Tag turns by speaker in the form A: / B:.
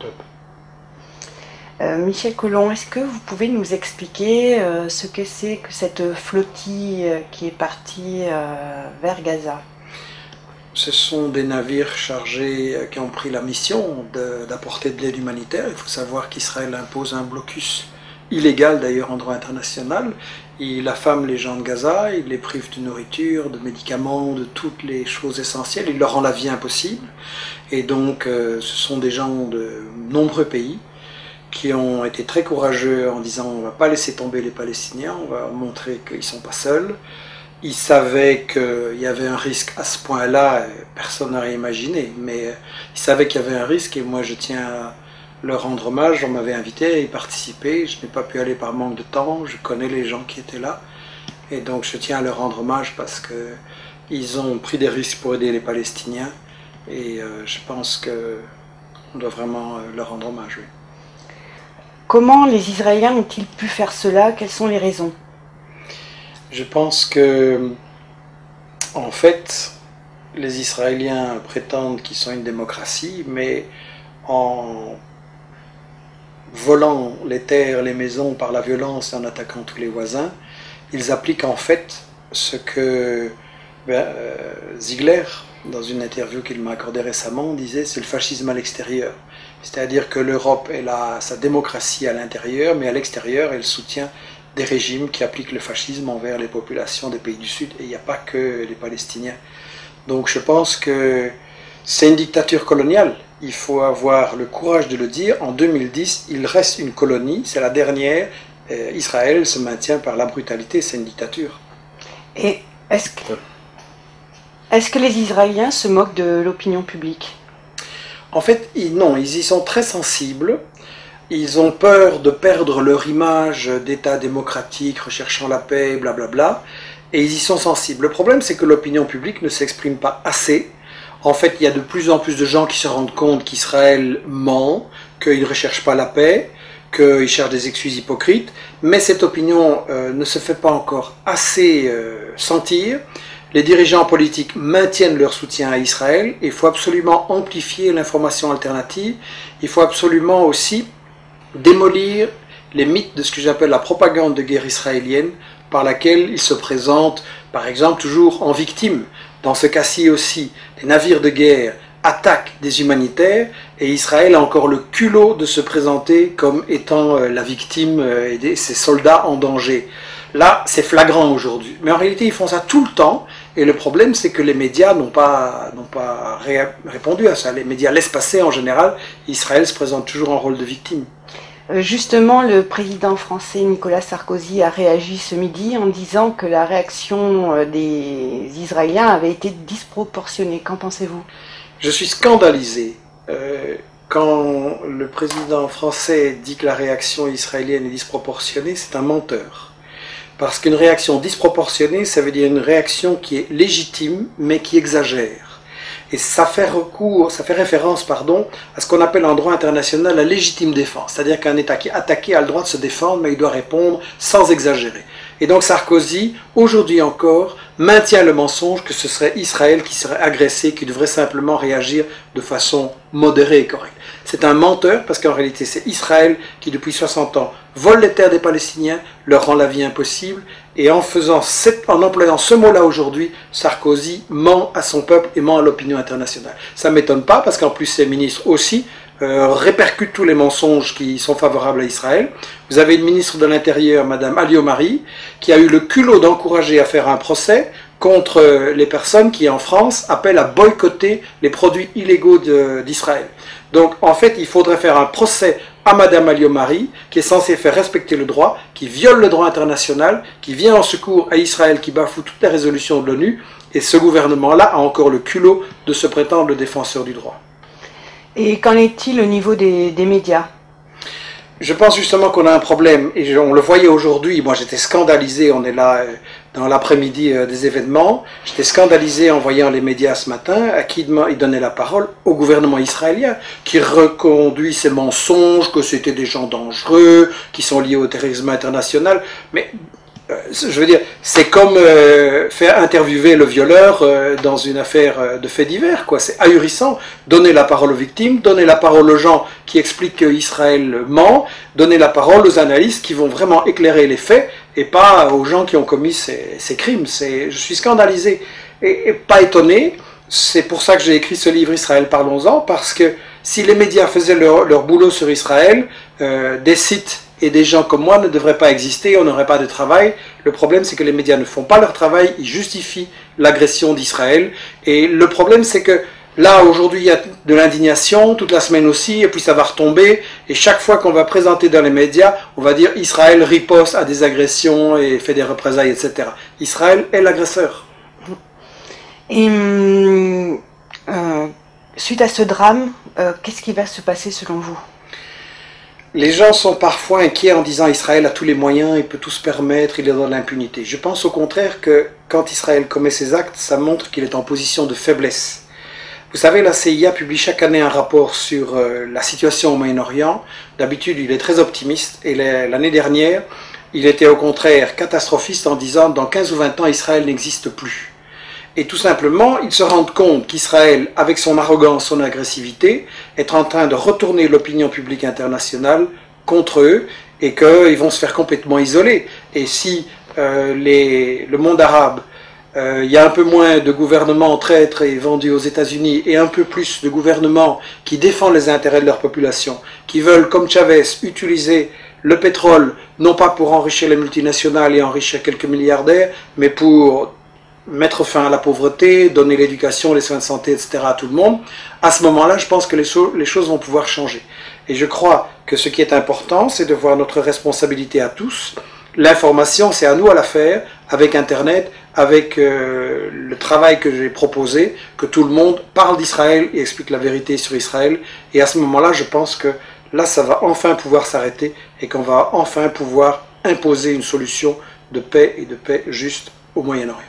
A: peuple.
B: Michel Collomb, est-ce que vous pouvez nous expliquer ce que c'est que cette flottille qui est partie vers Gaza?
A: Ce sont des navires chargés qui ont pris la mission d'apporter de l'aide humanitaire. Il faut savoir qu'Israël impose un blocus illégal d'ailleurs en droit international. Il affame les gens de Gaza, il les prive de nourriture, de médicaments, de toutes les choses essentielles. Il leur rend la vie impossible. Et donc ce sont des gens de nombreux pays qui ont été très courageux en disant on ne va pas laisser tomber les Palestiniens, on va montrer qu'ils ne sont pas seuls. Ils savaient qu'il y avait un risque à ce point-là, personne n'aurait imaginé, mais ils savaient qu'il y avait un risque et moi je tiens à leur rendre hommage. On m'avait invité à y participer, je n'ai pas pu aller par manque de temps, je connais les gens qui étaient là et donc je tiens à leur rendre hommage parce qu'ils ont pris des risques pour aider les Palestiniens et je pense qu'on doit vraiment leur rendre hommage. Oui.
B: Comment les Israéliens ont-ils pu faire cela? Quelles sont les raisons?
A: Je pense que, en fait, les Israéliens prétendent qu'ils sont une démocratie, mais en volant les terres, les maisons par la violence et en attaquant tous les voisins, ils appliquent en fait ce que Ziegler, dans une interview qu'il m'a accordée récemment, disait c'est le fascisme à l'extérieur. C'est-à-dire que l'Europe, elle a sa démocratie à l'intérieur, mais à l'extérieur, elle soutient des régimes qui appliquent le fascisme envers les populations des pays du Sud. Et il n'y a pas que les Palestiniens. Donc je pense que c'est une dictature coloniale. Il faut avoir le courage de le dire. En 2010, il reste une colonie, c'est la dernière. Israël se maintient par la brutalité, c'est une dictature.
B: Et est-ce que les Israéliens se moquent de l'opinion publique?
A: En fait, non, ils y sont très sensibles. Ils ont peur de perdre leur image d'État démocratique, recherchant la paix, blablabla, et ils y sont sensibles. Le problème, c'est que l'opinion publique ne s'exprime pas assez. En fait, il y a de plus en plus de gens qui se rendent compte qu'Israël ment, qu'il ne recherche pas la paix, qu'il cherche des excuses hypocrites, mais cette opinion ne se fait pas encore assez sentir. Les dirigeants politiques maintiennent leur soutien à Israël. Il faut absolument amplifier l'information alternative. Il faut absolument aussi démolir les mythes de ce que j'appelle la propagande de guerre israélienne par laquelle ils se présentent, par exemple, toujours en victime. Dans ce cas-ci aussi, les navires de guerre attaquent des humanitaires et Israël a encore le culot de se présenter comme étant la victime et ses soldats en danger. Là, c'est flagrant aujourd'hui. Mais en réalité, ils font ça tout le temps. Et le problème, c'est que les médias n'ont pas répondu à ça. Les médias laissent passer en général. Israël se présente toujours en rôle de victime.
B: Justement, le président français Nicolas Sarkozy a réagi ce midi en disant que la réaction des Israéliens avait été disproportionnée. Qu'en pensez-vous?
A: Je suis scandalisé. Quand le président français dit que la réaction israélienne est disproportionnée, c'est un menteur. Parce qu'une réaction disproportionnée, ça veut dire une réaction qui est légitime, mais qui exagère. Et ça fait référence, à ce qu'on appelle en droit international la légitime défense. C'est-à-dire qu'un État qui est attaqué a le droit de se défendre, mais il doit répondre sans exagérer. Et donc Sarkozy, aujourd'hui encore, maintient le mensonge que ce serait Israël qui serait agressé, qui devrait simplement réagir de façon modérée et correcte. C'est un menteur parce qu'en réalité c'est Israël qui depuis 60 ans vole les terres des Palestiniens, leur rend la vie impossible et en employant ce mot-là aujourd'hui, Sarkozy ment à son peuple et ment à l'opinion internationale. Ça ne m'étonne pas parce qu'en plus ses ministres aussi répercutent tous les mensonges qui sont favorables à Israël. Vous avez une ministre de l'Intérieur, Madame Alliot-Marie, qui a eu le culot d'encourager à faire un procès contre les personnes qui, en France, appellent à boycotter les produits illégaux d'Israël. Donc, en fait, il faudrait faire un procès à Madame Alliot-Marie, qui est censée faire respecter le droit, qui viole le droit international, qui vient en secours à Israël, qui bafoue toutes les résolutions de l'ONU, et ce gouvernement-là a encore le culot de se prétendre le défenseur du droit.
B: Et qu'en est-il au niveau des médias?
A: Je pense justement qu'on a un problème, et on le voyait aujourd'hui, moi j'étais scandalisé, on est là dans l'après-midi des événements, j'étais scandalisé en voyant les médias ce matin, à qui ils donnaient la parole au gouvernement israélien, qui reconduit ces mensonges, que c'était des gens dangereux, qui sont liés au terrorisme international, mais Je veux dire, c'est comme faire interviewer le violeur dans une affaire de faits divers, quoi. C'est ahurissant. Donner la parole aux victimes, donner la parole aux gens qui expliquent qu'Israël ment, donner la parole aux analystes qui vont vraiment éclairer les faits et pas aux gens qui ont commis ces crimes. Je suis scandalisé et pas étonné. C'est pour ça que j'ai écrit ce livre Israël, parlons-en, parce que si les médias faisaient leur boulot sur Israël, des sites et des gens comme moi ne devraient pas exister, on n'aurait pas de travail. Le problème, c'est que les médias ne font pas leur travail, ils justifient l'agression d'Israël. Et le problème, c'est que là, aujourd'hui, il y a de l'indignation, toute la semaine aussi, et puis ça va retomber. Et chaque fois qu'on va présenter dans les médias, on va dire Israël riposte à des agressions et fait des représailles, etc. Israël est l'agresseur.
B: Et suite à ce drame, qu'est-ce qui va se passer selon vous ?
A: Les gens sont parfois inquiets en disant Israël a tous les moyens, il peut tout se permettre, il est dans l'impunité. Je pense au contraire que quand Israël commet ses actes, ça montre qu'il est en position de faiblesse. Vous savez, la CIA publie chaque année un rapport sur la situation au Moyen-Orient. D'habitude, il est très optimiste et l'année dernière, il était au contraire catastrophiste en disant dans 15 ou 20 ans, Israël n'existe plus. Et tout simplement, ils se rendent compte qu'Israël, avec son arrogance, son agressivité, est en train de retourner l'opinion publique internationale contre eux et qu'ils vont se faire complètement isoler. Et si le monde arabe, il y a un peu moins de gouvernements traîtres et vendus aux États-Unis et un peu plus de gouvernements qui défendent les intérêts de leur population, qui veulent, comme Chavez, utiliser le pétrole, non pas pour enrichir les multinationales et enrichir quelques milliardaires, mais pour mettre fin à la pauvreté, donner l'éducation, les soins de santé, etc. à tout le monde, à ce moment-là, je pense que les choses vont pouvoir changer. Et je crois que ce qui est important, c'est de voir notre responsabilité à tous. L'information, c'est à nous à la faire, avec Internet, avec le travail que j'ai proposé, que tout le monde parle d'Israël et explique la vérité sur Israël. Et à ce moment-là, je pense que là, ça va enfin pouvoir s'arrêter et qu'on va enfin pouvoir imposer une solution de paix et de paix juste au Moyen-Orient.